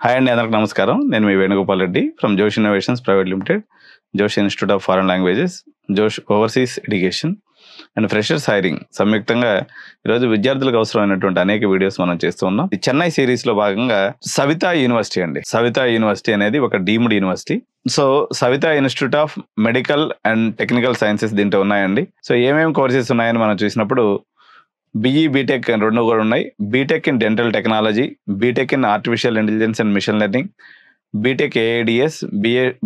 Hi అండి, అందరికి నమస్కారం. నేను మీ వేణుగోపాల్ రెడ్డి ఫ్రమ్ జోష్ ఇన్నోవేషన్స్ ప్రైవేట్ లిమిటెడ్, జోష్ ఇన్స్టిట్యూట్ ఆఫ్ ఫారెన్ లాంగ్వేజెస్, జోష్ overseas education and freshers hiring సంయుక్తంగా ఈరోజు విద్యార్థులకు అవసరమైనటువంటి అనేక వీడియోస్ మనం చేస్తూ ఉన్నాం. ఈ చెన్నై సిరీస్ లో భాగంగా సవితా యూనివర్సిటీ అండి. సవితా యూనివర్సిటీ అనేది ఒక deemed university. So Savitha institute of medical and technical sciences దీంట్లో ఉన్నాయండి. సో ఏమేమి కోర్సెస్ ఉన్నాయని మనం చూసినప్పుడు బిఈ బీటెక్ రెండు కూడా ఉన్నాయి. B Tech in dental technology, B Tech in artificial intelligence and machine learning, B Tech AIDS,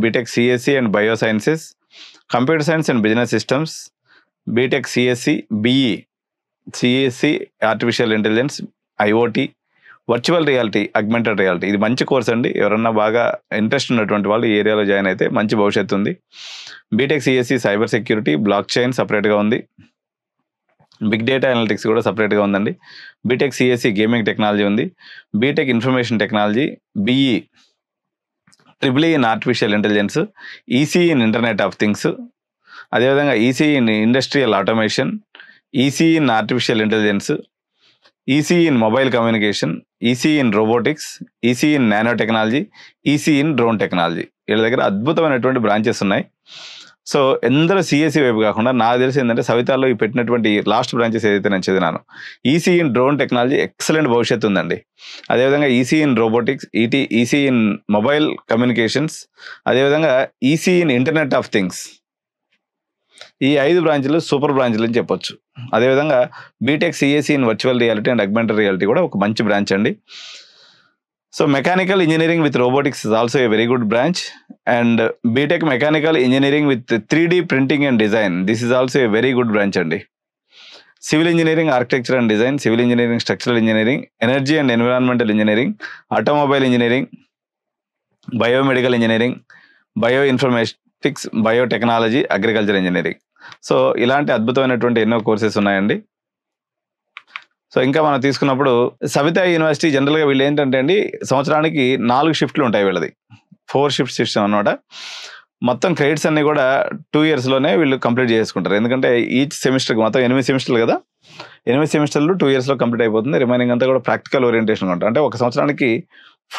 B Tech CSC and bio sciences, computer science and business systems, B Tech CSC, BE CSC artificial intelligence, IOT, virtual reality, augmented reality. ఇది మంచి course అండి. ఎవరన్నా బాగా interest ఉన్నటువంటి వాళ్ళు ఈ ఏరియాలో join అయితే మంచి భవిష్యత్తు ఉంది. B Tech CSC cyber security, blockchain సపరేట్గా ఉంది. బిగ్ డేటా అనలిటిక్స్ కూడా సపరేట్గా ఉందండి. బీటెక్ సిఎస్సి గేమింగ్ టెక్నాలజీ ఉంది. B Tech information technology, BE triple in artificial intelligence, ECE in internet of things, అదేవిధంగా ECE in industrial automation, ECE in artificial intelligence, ECE in mobile communication, ECE in robotics, ECE in nano technology, ECE in drone technology. వీళ్ళ దగ్గర అద్భుతమైనటువంటి branches ఉన్నాయి. So ఎందరో CSC వైపు కాకుండా నాకు తెలిసి ఏంటంటే సవితాలో ఈ పెట్టినటువంటి లాస్ట్ బ్రాంచెస్ ఏదైతే నేను చదివినాను, ECE in drone technology excellent భవిష్యత్తు ఉందండి. అదేవిధంగా ECE in robotics, ECE in mobile communications, అదేవిధంగా ECE in internet of things. ఈ 5 బ్రాంచ్లు సూపర్ బ్రాంచ్లు అని చెప్పొచ్చు. అదేవిధంగా B Tech CSC in virtual reality and augmented reality కూడా ఒక మంచి బ్రాంచ్ అండి. So mechanical engineering with robotics is also a very good branch, and B Tech mechanical engineering with 3D printing and design, this is also a very good branch అండి. Civil engineering, architecture and design, civil engineering, structural engineering, energy and environmental engineering, automobile engineering, biomedical engineering, bio informatics, biotechnology, agriculture engineering. So ఇలాంటి అద్భుతమైనటువంటి ఎన్నో courses ఉన్నాయండి. So ఇంకా మనం తీసుకున్నప్పుడు Savitha university జనరల్గా వీళ్ళు ఏంటంటే అండి, సంవత్సరానికి 4 షిఫ్ట్లు ఉంటాయి వీళ్ళది. 4 షిఫ్ట్ సిస్టమ్ అనమాట. మొత్తం క్రెడిట్స్ అన్ని కూడా 2 yearsలోనే వీళ్ళు కంప్లీట్ చేసుకుంటారు. ఎందుకంటే ఈచ్ సెమిస్టర్కి మొత్తం 8 సెమిస్టర్లు కదా, 8 సెమిస్టర్లు 2 yearsలో కంప్లీట్ అయిపోతుంది. రిమైనింగ్ అంతా కూడా ప్రాక్టికల్ ఓరియంటేషన్ ఉంటుంది. అంటే ఒక సంవత్సరానికి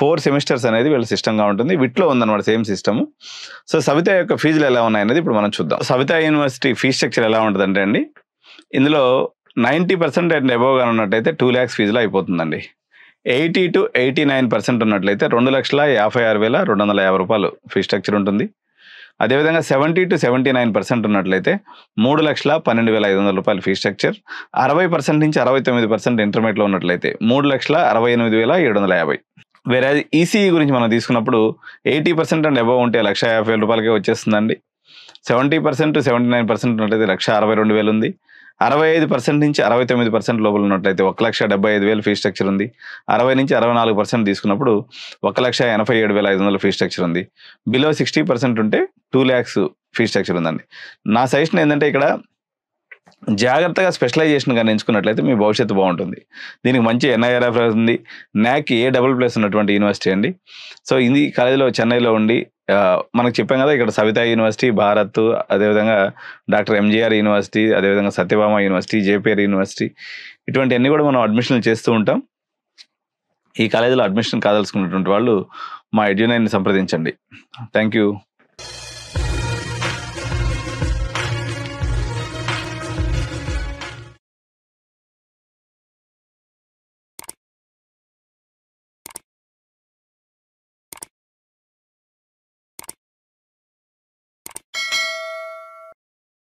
4 సెమిస్టర్స్ అనేది వీళ్ళ సిస్టమ్గా ఉంటుంది. వీటిలో ఉందన్నమాట సేమ్ సిస్టమ్. సో సవితా యొక్క ఫీజులు ఎలా ఉన్నాయనేది ఇప్పుడు మనం చూద్దాం. సవితా యూనివర్సిటీ ఫీజ్ స్ట్రక్చర్ ఎలా ఉంటుందంటే అండి, ఇందులో 90% అండ్ అబోవ్గా ఉన్నట్టయితే 2 lakhs ఫీజులో అయిపోతుందండి. 80 to 89% ఉన్నట్లయితే 2,56,250 రూపాయలు ఫీ స్ట్రక్చర్ ఉంటుంది. అదేవిధంగా 70 to 79% ఉన్నట్లయితే 3,12,500 రూపాయలు ఫీ స్ట్రక్చర్. 60% నుంచి 69% ఇంటర్మీడియట్లో ఉన్నట్లయితే 3,68,750. వేరే ఈసీఈ గురించి మనం తీసుకున్నప్పుడు 80% అండ్ అబోవ్ ఉంటే 1,50,000 రూపాయలకే వచ్చేస్తుందండి. 70% to 79% ఉన్నట్లయితే 1,62,000 ఉంది. 65% నుంచి 69% లోపల ఉన్నట్లయితే 1,75,000 ఫీ స్ట్రక్చర్ ఉంది. 60 నుంచి 64% తీసుకున్నప్పుడు 1,87,500 ఫీ స్ట్రక్చర్ ఉంది. బిలో 60% ఉంటే 2 lakhs ఫీ స్ట్రక్చర్ ఉందండి. నా సజెషన్ ఏంటంటే ఇక్కడ జాగ్రత్తగా స్పెషలైజేషన్ కానీ ఎంచుకున్నట్లయితే మీ భవిష్యత్తు బాగుంటుంది. దీనికి మంచి ఎన్ఐఆర్ఎఫ్ ఉంది. NAAC A++ ఉన్నటువంటి యూనివర్సిటీ అండి. సో ఇది కాలేజీలో చెన్నైలో ఉండి మనకు చెప్పాం కదా, ఇక్కడ సవితా యూనివర్సిటీ, భారత్, అదేవిధంగా డాక్టర్ ఎంజీఆర్ యూనివర్సిటీ, అదేవిధంగా సత్యభామ యూనివర్సిటీ, జేపీఆర్ యూనివర్సిటీ, ఇటువంటి అన్ని కూడా మనం అడ్మిషన్లు చేస్తూ ఉంటాం. ఈ కాలేజీలో అడ్మిషన్ కాదలుచుకున్నటువంటి వాళ్ళు మా ఎడ్యునైన్ని సంప్రదించండి. Thank you.